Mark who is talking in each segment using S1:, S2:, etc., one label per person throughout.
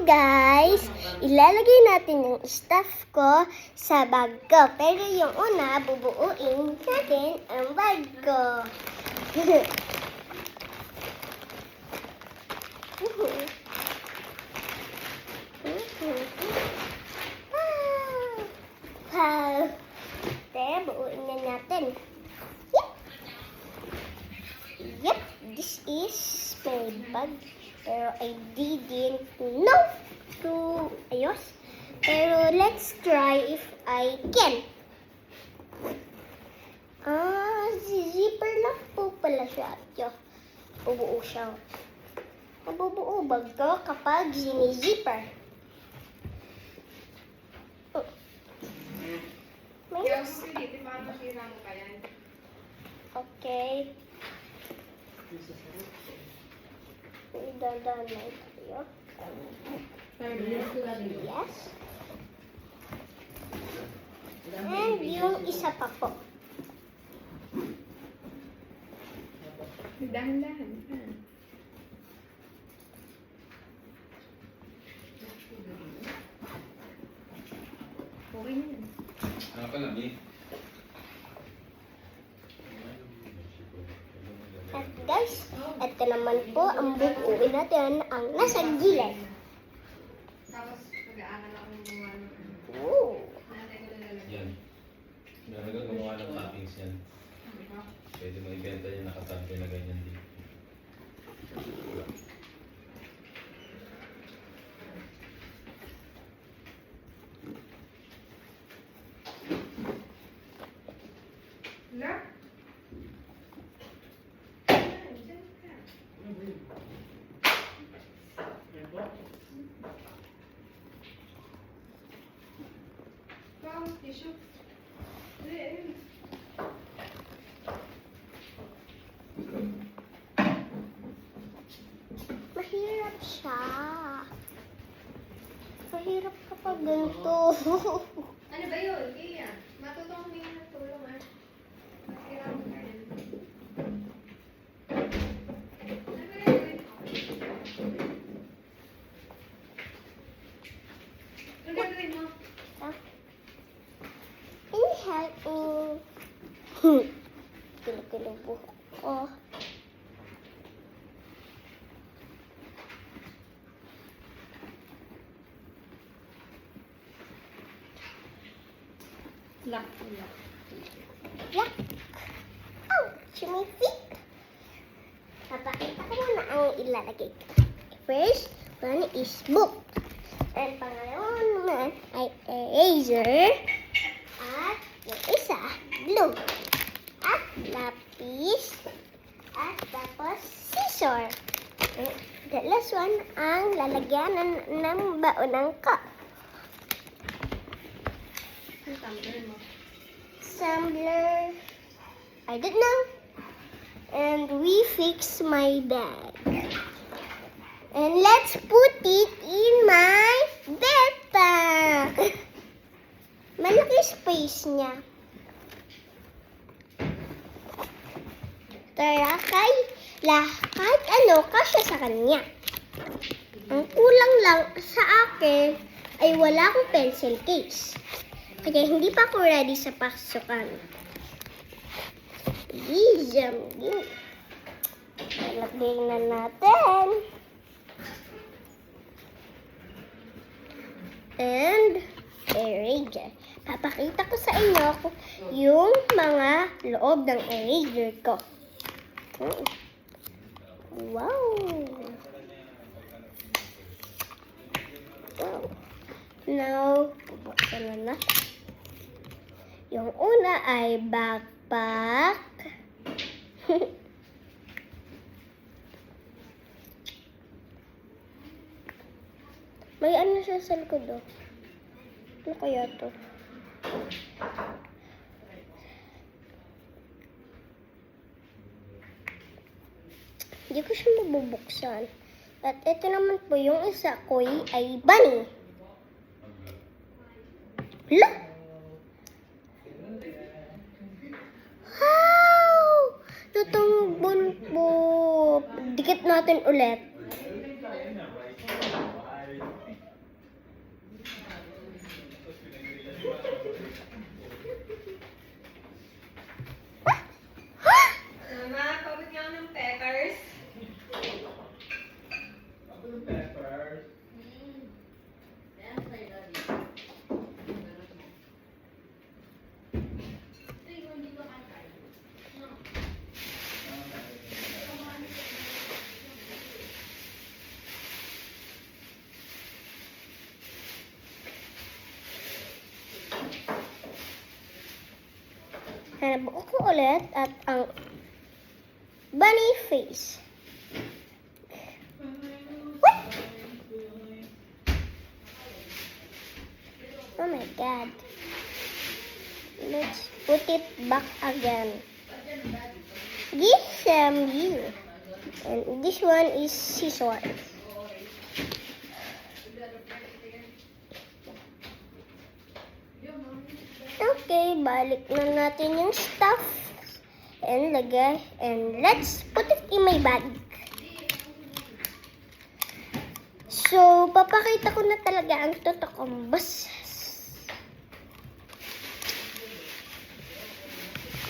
S1: guys! Ilalagay natin yung stuff ko sa bag ko. Pero yung una, bubuuin natin ang bag ko. Wow! Tara, buuin na natin. Yep, this is my bag. Pero I didn't know to ayos. Pero let's try if I can. Zipper lang po pala siya. Yo, bubuo siya. Mabubuo bag ko kapag zipper. Okay. Dadanay tayo. Yes. And yung isa pa po.
S2: Dahan-dahan. Okay na yan.
S3: Ano pa lang,
S1: At guys, ito naman po ang bubuin natin ang nasa gilid.
S2: Tapos, mag-aaral ako ng mga ano.
S1: Ooh.
S3: yan. Meron ka gumawa ng toppings yan. Pwede mo ibenta yung nakatampi na ganyan dito.
S2: Wala? Tissue.
S1: Mahirap siya. Mahirap kapag ganito.
S2: Ano ba yun? Iya. Matutong may natulong ah. Mahirap ka rin. Ano ba yun? Ano gagawin mo?
S1: Can you help me? Kilo-kilo buhok ko.
S2: Lock.
S1: Yak! Oh! Sumipit! Papakita ko muna ang ilalagay ko. First, one is book. And pangalawa naman ay eraser. At yung isa, glue. At lapis. At tapos scissor. The last one ang lalagyan ng baonan ko.
S2: Ang tumbler mo.
S1: Tumbler. I don't know. And we fix my bag. And let's put it in my backpack. Malaki space niya. Tara, kahit ano, kasya sa kanya. Ang kulang lang sa akin ay wala akong pencil case. Kaya hindi pa ako ready sa pasukan. Ilagay na natin. And eraser. Papakita ko sa inyo yung mga loob ng eraser ko. Wow! Wow. Now, bubuksan na natin. Yung una ay backpack. May ano siya sa likod, oh. Ano kaya to? Hindi ko siya mabubuksan. At ito naman po, yung isa ko ay bunny. Hala! Wow! Tutumbon po. Dikit natin ulit. Hanabuo ko ulit at ang bunny face. What? Oh my god. Let's put it back again. This you. And this one is scissors. Okay, balik na natin yung stuff. And lagay. And let's put it in my bag. So, papakita ko na talaga ang totoong boses.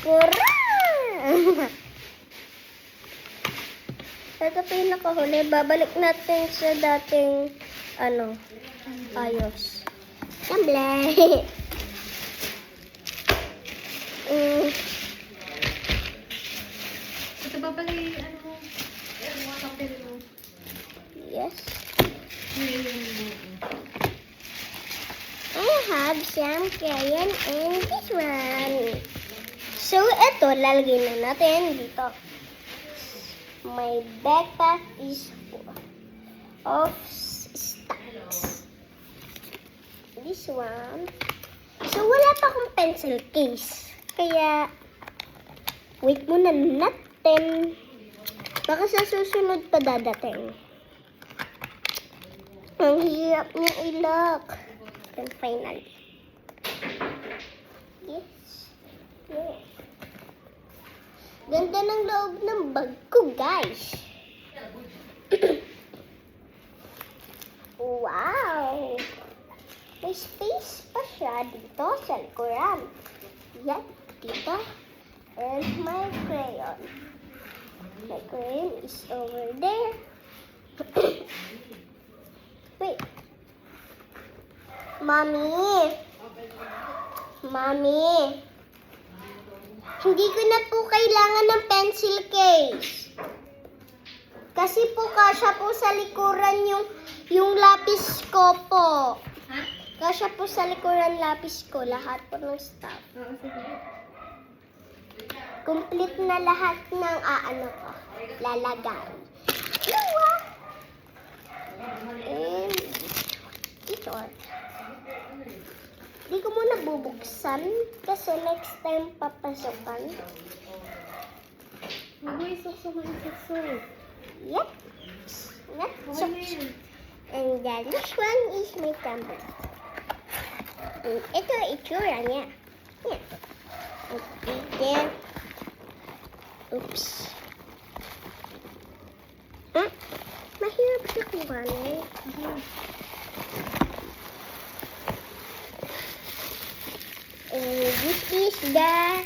S1: Kurang! Ito pinakahuli. Babalik natin sa dating, ayos. Tamblay!
S2: Ito ba pala yung ano mo? Mga papel mo.
S1: Yes.
S2: Ngayon.
S1: I have some crayon and this one. So, ito, lalagay na natin dito. My backpack is full of stacks. This one. So, wala pa akong pencil case. Kaya, wait muna natin. Baka sa susunod pa dadating. Ang hirap niya i-lock. And finally. Yes. Yeah. Ganda ng loob ng bag ko, guys. Wow! May space pa siya dito sa likuran. Yan, dito. And my crayon. My crayon is over there. Wait. Mommy. Mommy. Hindi ko na po kailangan ng pencil case. Kasi po kasya po sa likuran yung lapis ko po.
S2: Ha?
S1: Kasya po sa likuran lapis ko, lahat po ng stuff.
S2: Oo, sige.
S1: Complete na lahat ng ko, lalagay. Dalawa. And ito. Di ko muna bubuksan kasi next time papasukan.
S2: Uy, sukso mo yung sukso.
S1: Yep. Not so. And the next one is my camera. And ito itsura niya. Yeah. Okay, then. Oops. Mahirap siya kuhanin. And this is the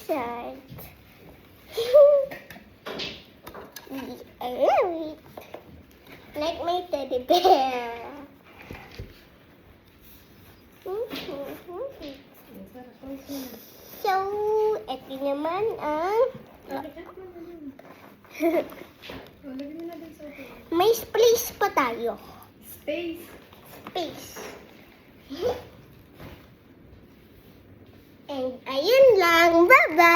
S1: side. I love it. Like my teddy bear. So, ito naman ang
S2: Lagyan mo na din sa akin.
S1: may place pa tayo.
S2: Space.
S1: Space. And ayun lang. Bye-bye.